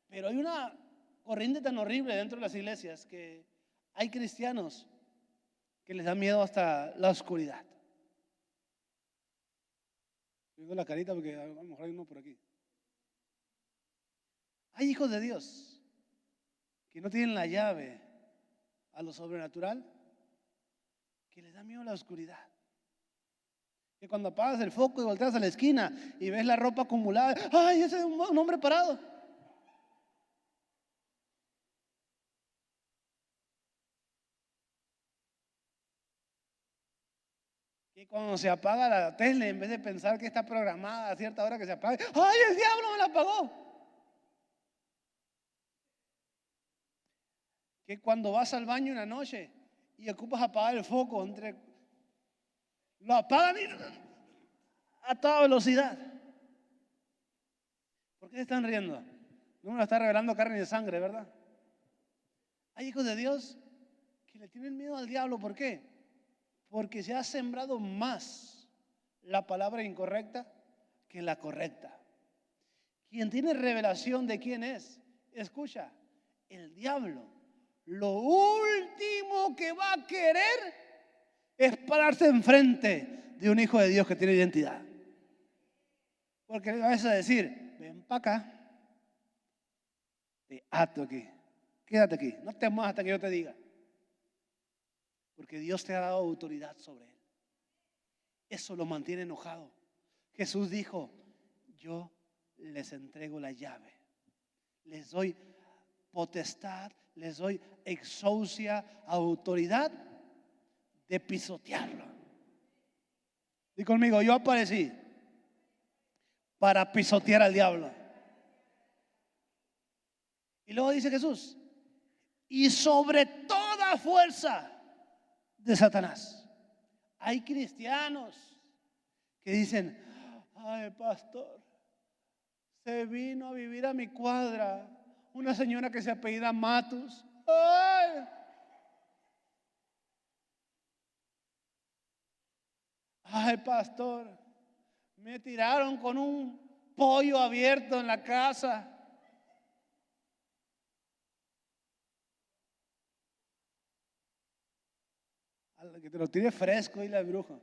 Pero hay una corriente tan horrible dentro de las iglesias que hay cristianos que les da miedo hasta la oscuridad. Estoy viendo la carita porque a lo mejor hay uno por aquí. Hay hijos de Dios que no tienen la llave a lo sobrenatural, que les da miedo la oscuridad. Que cuando apagas el foco y volteas a la esquina y ves la ropa acumulada, ¡ay, ese es un hombre parado! Que cuando se apaga la tele, en vez de pensar que está programada a cierta hora que se apague, ¡ay, el diablo me la apagó! Que cuando vas al baño en la noche y ocupas apagar el foco, lo apagan a toda velocidad. ¿Por qué se están riendo? No me lo está revelando carne y sangre, ¿verdad? Hay hijos de Dios que le tienen miedo al diablo. ¿Por qué? Porque se ha sembrado más la palabra incorrecta que la correcta. Quien tiene revelación de quién es, escucha, el diablo, lo último que va a querer es pararse enfrente de un hijo de Dios que tiene identidad. Porque le vas a decir, ven para acá, te ato aquí, quédate aquí, no te muevas hasta que yo te diga. Porque Dios te ha dado autoridad sobre él. Eso lo mantiene enojado. Jesús dijo, yo les entrego la llave, les doy potestad, les doy exousia, autoridad de pisotearlo. Di conmigo, yo aparecí para pisotear al diablo. Y luego dice Jesús, y sobre toda fuerza de Satanás. Hay cristianos que dicen, ay, pastor, se vino a vivir a mi cuadra una señora que se apellida Matus. Ay, ay, pastor, me tiraron con un pollo abierto en la casa. Que te lo tire fresco y la bruja.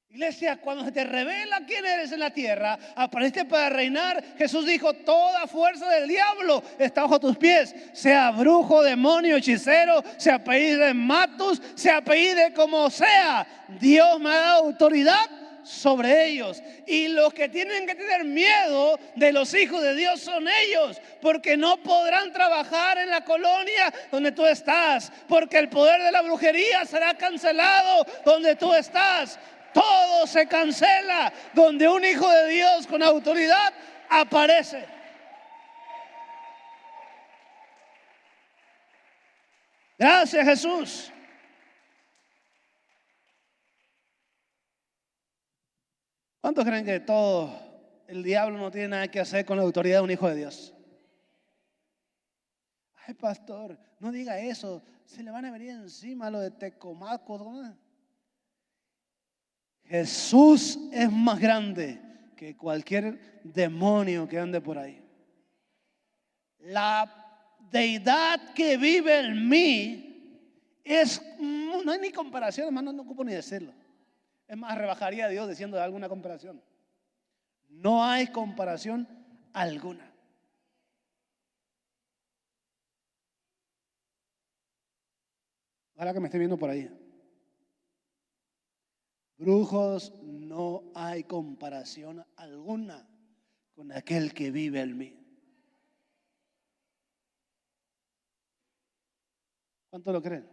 Iglesia, cuando se te revela quién eres en la tierra, apareciste para reinar. Jesús dijo, toda fuerza del diablo está bajo tus pies. Sea brujo, demonio, hechicero, se apellide Matus, se apellide como sea. Dios me ha dado autoridad sobre ellos. Y los que tienen que tener miedo de los hijos de Dios son ellos, porque no podrán trabajar en la colonia donde tú estás, porque el poder de la brujería será cancelado donde tú estás. Todo se cancela donde un hijo de Dios con autoridad aparece. Gracias, Jesús. ¿Cuántos creen que todo el diablo no tiene nada que hacer con la autoridad de un hijo de Dios? Ay, pastor, no diga eso. Se le van a venir encima lo de Tecomaco, ¿no? Jesús es más grande que cualquier demonio que ande por ahí. La deidad que vive en mí no hay ni comparación, hermano, no ocupo ni decirlo. Es más, rebajaría a Dios diciendo alguna comparación. No hay comparación alguna. Ahora que me esté viendo por ahí. Brujos, no hay comparación alguna con aquel que vive en mí. ¿Cuánto lo creen?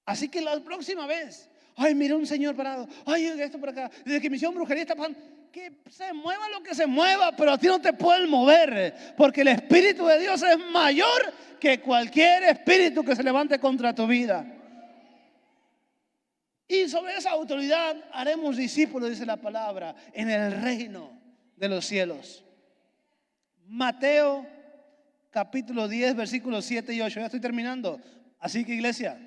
Así que la próxima vez, ay, mira un señor parado, ay, esto por acá, desde que misión brujería está pasando, que se mueva lo que se mueva, pero a ti no te pueden mover, porque el Espíritu de Dios es mayor que cualquier espíritu que se levante contra tu vida. Y sobre esa autoridad haremos discípulos, dice la palabra, en el reino de los cielos. Mateo capítulo 10, versículos 7 y 8. Ya estoy terminando. Así que, iglesia,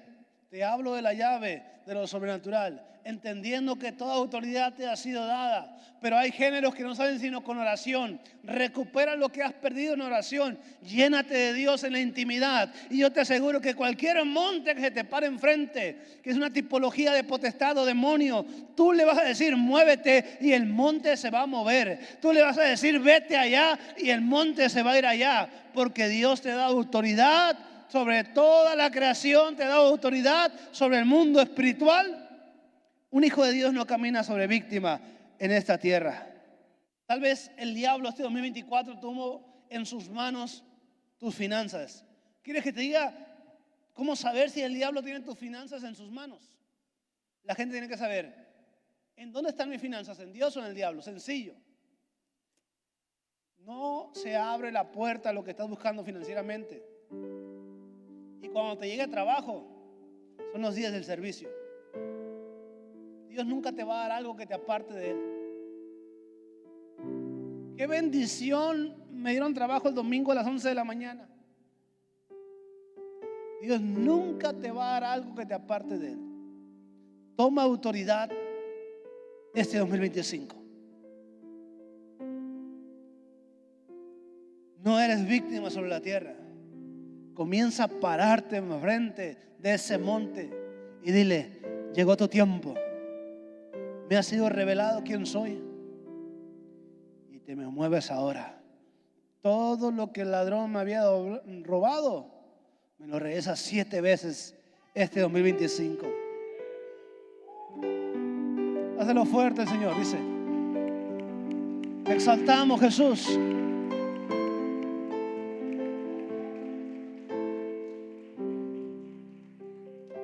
te hablo de la llave de lo sobrenatural, entendiendo que toda autoridad te ha sido dada, pero hay géneros que no salen sino con oración. Recupera lo que has perdido en oración, llénate de Dios en la intimidad, y yo te aseguro que cualquier monte que se te pare enfrente, que es una tipología de potestad o demonio, tú le vas a decir muévete y el monte se va a mover. Tú le vas a decir vete allá y el monte se va a ir allá, porque Dios te da autoridad sobre toda la creación, te da autoridad sobre el mundo espiritual. Un hijo de Dios no camina sobre víctima en esta tierra. Tal vez el diablo este 2024 tomó en sus manos tus finanzas. ¿Quieres que te diga cómo saber si el diablo tiene tus finanzas en sus manos? La gente tiene que saber, ¿en dónde están mis finanzas? ¿En Dios o en el diablo? Sencillo. No se abre la puerta a lo que estás buscando financieramente. Y cuando te llegue trabajo, son los días del servicio. Dios nunca te va a dar algo que te aparte de Él. Qué bendición, me dieron trabajo el domingo a las 11 de la mañana. Dios nunca te va a dar algo que te aparte de Él. Toma autoridad este 2025. No eres víctima sobre la tierra. Comienza a pararte enfrente de ese monte y dile, llegó tu tiempo. Me ha sido revelado quién soy y te me mueves ahora. Todo lo que el ladrón me había robado, me lo regresa 7 veces este 2025. Hazlo fuerte, Señor, dice. Te exaltamos, Jesús.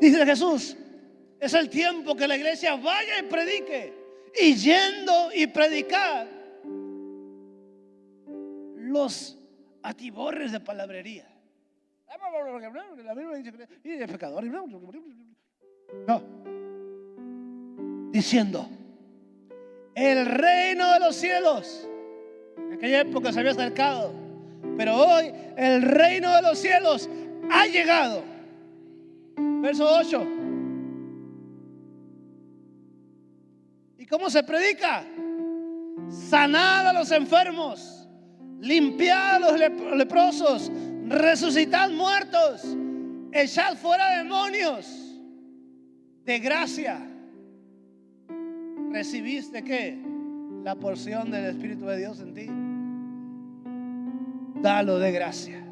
Dice Jesús, es el tiempo que la iglesia vaya y predique, y yendo y predicar los atiborres de palabrería. La Biblia dice que es pecador. No, diciendo, el reino de los cielos, en aquella época se había acercado, pero hoy el reino de los cielos ha llegado. Verso 8. ¿Y cómo se predica? Sanad a los enfermos, limpiad a los leprosos, resucitad muertos, echad fuera demonios. De gracia recibiste ¿qué? La porción del Espíritu de Dios en ti. Dalo de gracia.